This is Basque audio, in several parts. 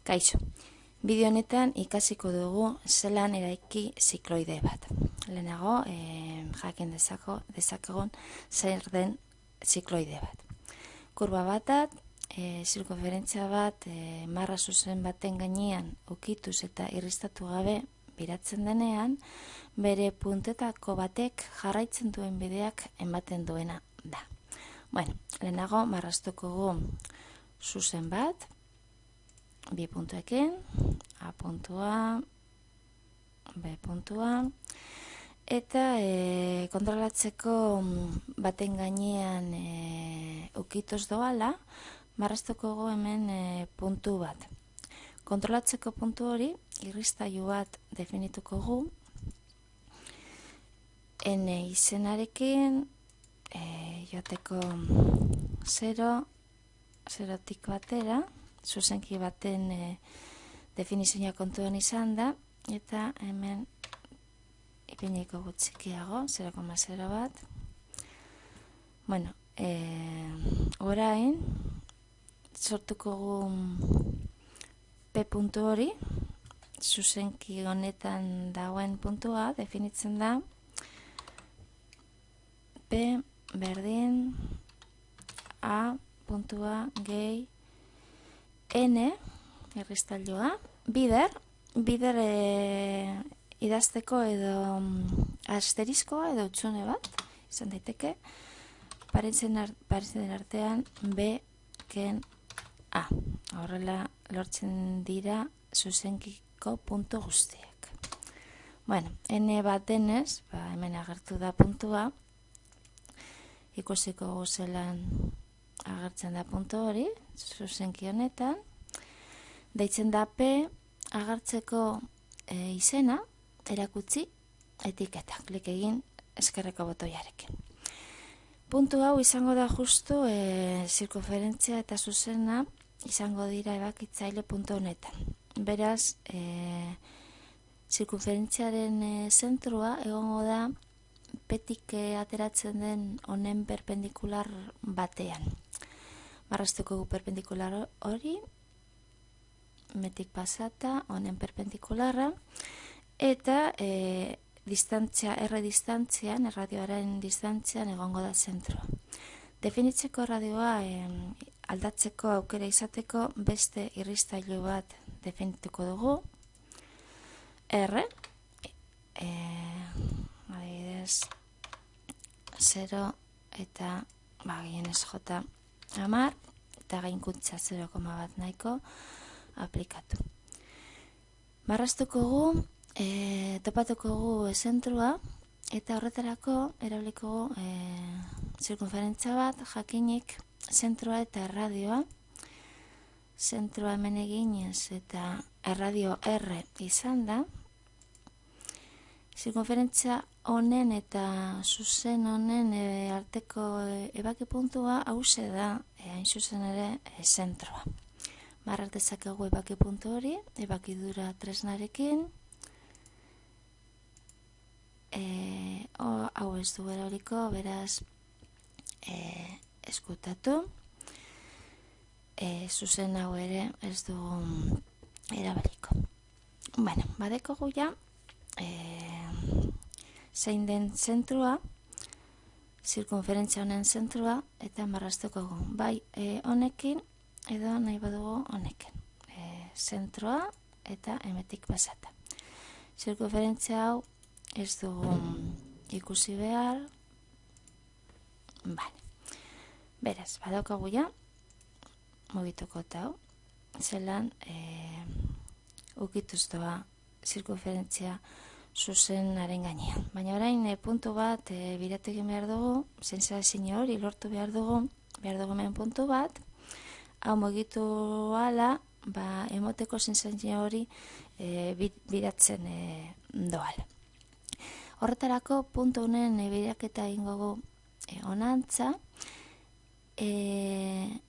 Kaixo, bideo honetan ikasiko dugu zelan eraiki zikloide bat. Lehenago, jakin dezakegun zer den zikloide bat. Kurba batat, zirkunferentzia bat, marra zuzen baten gainean ukituz eta irristatu gabe biratzen denean, bere puntetako batek jarraitzen duen bideak ematen duena da. Bueno, lehenago marraztuko gu zuzen bat, bi puntuekin, A puntua, B puntua, eta kontrolatzeko baten gainean ukituz doala, marraztuko gu hemen puntu bat. Kontrolatzeko puntu hori, irristailu bat definituko gu, N izenarekin, joateko 0, 0tik batera, zuzenki baten definizioa kontuan izan da, eta hemen ipiniko gutxikiago, 0,0 bat. Bueno, orain, sortuko gu P puntu hori, zuzenki honetan dagoen puntua, definitzen da, P berdin A puntua gehi N irristailua, bider idazteko edo asteriskoa edo utxune bat, izan daiteke, parentzen artean B ken A. Horrela lortzen dira zuzenkiko puntu guztiak. Bueno, N bat denez, hemen agertu da puntua, ikusiko guzelan agertzen da puntu hori, zuzenki honetan, deitzen da P, agertzeko izena, erakutsi, etiketa, klik egin eskerreko botoiarekin. Puntu hau izango da justu zirkunferentzia eta zuzena izango dira ebakitzaile puntu honetan. Beraz, zirkunferentziaren zentrua egongo da P-tik ateratzen den honen perpendikular batean. Marraztuko gu perpendikular hori, metik pasata, honen perpendikularra, eta erradioaren distantzian egongo da zentroa. Definitzeko erradioa aldatzeko aukera izateko beste irristailu bat definituko dugu, R, adibidez, 0 eta gehienez J 10, eta gainkuntza 0,1 nahiko aplikatu. Marraztuko gu, topatuko gu zentrua, eta horretarako erabiliko gu zirkunferentzia bat, jakinik zentrua eta erradioa, zentrua hemen eginez eta erradio R izan da, zirkunferentzia honen eta zuzen honen arteko ebaki puntua hauze da, hain zuzen ere, zentroa. Marraz dezakegu ebaki puntu hori, ebakidura tresnarekin, hau ez du erabiliko, beraz, eskutatu, zuzen hau ere ez du erabiliko. Bueno, badekogu ja, zein den zentrua, zirkunferentzia honen zentrua, eta marraztuko gu. Bai, honekin, edo nahi badugu honekin. Zentroa eta emetik pasata. Zirkunferentzia hau ez dugu ikusi behar. Beraz, badaukagu ja, mugituko eta hau, zelan ukituz doa zirkunferentzia zuzenaren gainean. Baina orain puntu bat biratu egin behar dugu, sentsazio hori lortu behar dugu hemen puntu bat, hau mugitu ala, emoteko sentsazio hori biratzen doala. Horretarako puntu honen biraketa egingo gu honantza,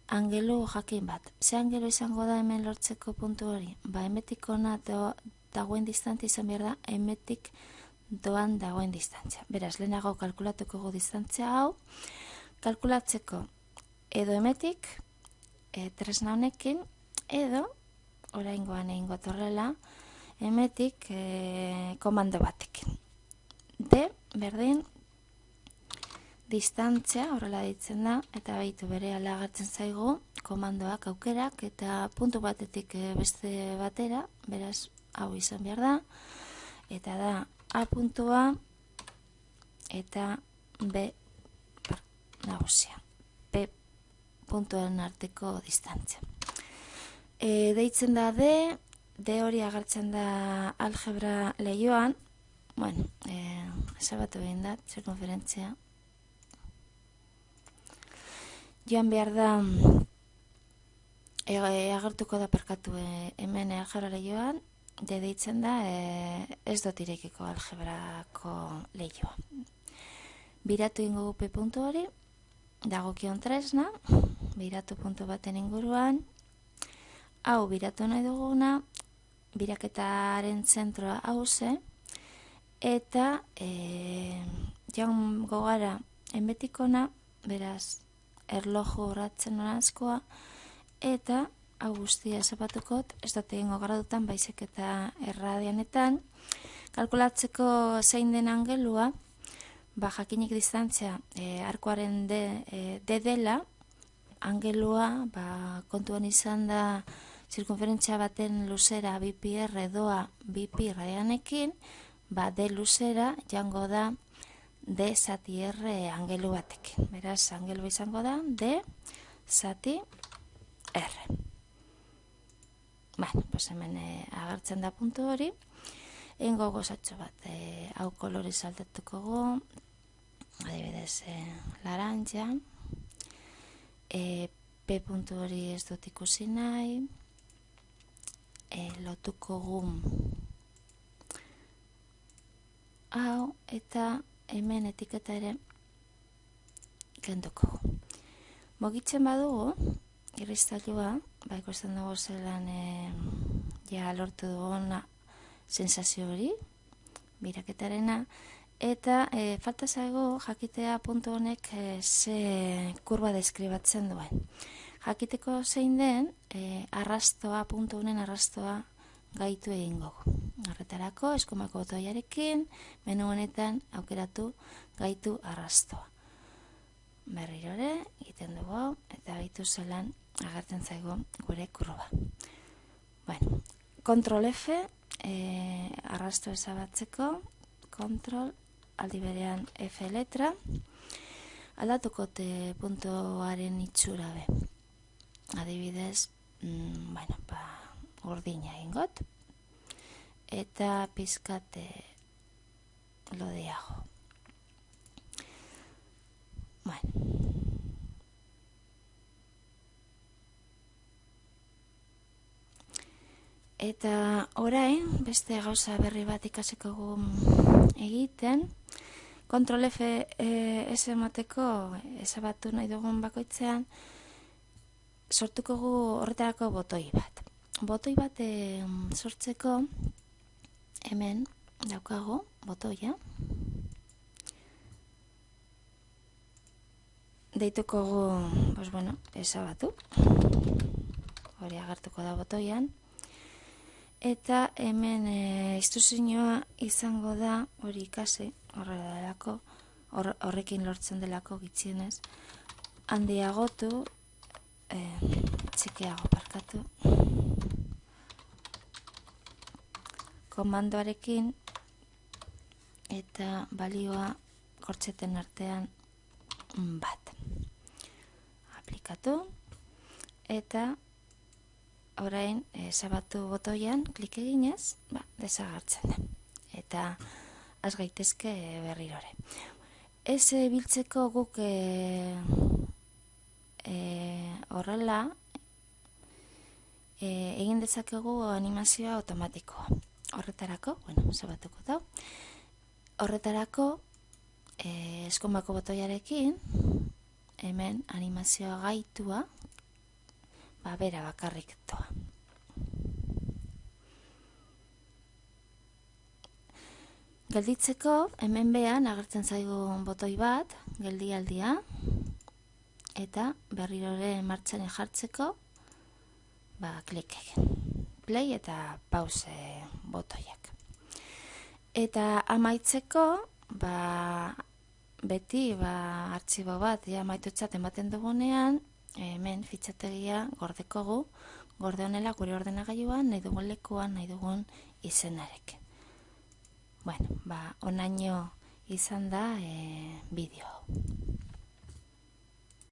angelu jakin bat. Ze angelu izango da hemen lortzeko puntu hori? Emetik hona dagoen distantzia izan behar da, emetik doan dagoen distantzia. Beraz, lehenago kalkulatuko gu distantzia hau, kalkulatzeko edo emetik tresna honekin, edo oraingoan egingo horrela, hemetik komando batekin. D, berdin, distantzia, horrela ditzen da, eta behitu bere agertzen zaigu, komandoak aukerak, eta puntu batetik beste batera, beraz, hau izan behar da, eta da A puntua, eta B nagusia. P puntuaren arteko distantzia. Deitzen da D hori agertzen da algebra lehioan, bueno, esabatu egin da, zirkunferentzia. Joan behar da, agertuko da perkatu hemen algebra lehioan, deitzen da ez dut irekiko algebrako lehioa. Biratu ingo P puntu hori, dagokion tresna, biratu puntu baten inguruan, hau biratu nahi duguna, biraketaren zentroa hauze, eta joango gara enbetikona, beraz, erloju horratzen norazkoa, eta hau guztia zapatukot, ez dut egingo gradutan, baizik eta erradianetan, kalkulatzeko zein den angelua, jakinik distantzia arkuaren D dela, angelua kontuan izan da zirkunferentzia baten luzera 2πr doa 2π radianekin, D luzera jango da D zati R angelu batekin. Beraz, angelu izango da D zati R. Pues hemen agertzen da puntu hori. Eingo gozatxo bat, hau kolore saltatuko gu, adibidez, laranja, P puntu hori ez dut ikusi nahi, lotuko gu hau, eta hemen etiketa ere kenduko gu. Mogitzen badugu, irristailua, ikusten dugu zelan lortu duguna sensazio hori, biraketarena, eta falta zaigu jakitea puntu honek ze kurba deskribatzen duen. Jakiteko zein den, arrastoa, puntu honen arrastoa gaitu egingo. Horretarako, eskumako botoiarekin, menu honetan aukeratu gaitu arrastoa. Berriro ere, egiten dugu, eta gaitu zelan agertzen zaigu gure kurba. Bueno, Kontrol F, arrasto ezabatzeko, kontrol, aldi berean F letra, aldatukote puntuaren itxura be. Adibidez, urdina egingot, eta pizkate lodiago. Eta orain, beste gauza berri bat ikasiko egiten, Kontrol F ez emateko ezabatu nahi dugun bakoitzean, sortuko gu horretarako botoi bat. Botoi bat sortzeko hemen daukago botoia. Deituko gu, ezabatu. Hori agertuko da botoian. Eta hemen instrukzioa izango da hori ikasi, horrekin lortzen delako gitxienez, handiagotu, txikiago parkatu, komandoarekin eta balioa kortxeten artean bat. Aplikatu eta orain ezabatu botoian klik eginez, desagertzen da. Eta az gaitezke berrirore. Ez biltzeko guk horrela egin dezakegu animazioa automatikoa. Horretarako, ezabatuko da. Horretarako eskumako botoiarekin hemen animazioa gaitua bera bakarrik doa. Gelditzeko, hemen behan agertzen zaigu botoi bat, geldialdia, eta berrirore martxan jartzeko, klik egin. play eta pause botoiak. Eta amaitzeko, beti artxibo bat amaitutzat ematen dugunean, hemen fitxategia gordekogu, gorde honela gure ordenagailuan, nahi dugun lekuan, nahi dugun izenarekin. Bueno, onaino izan da bideo.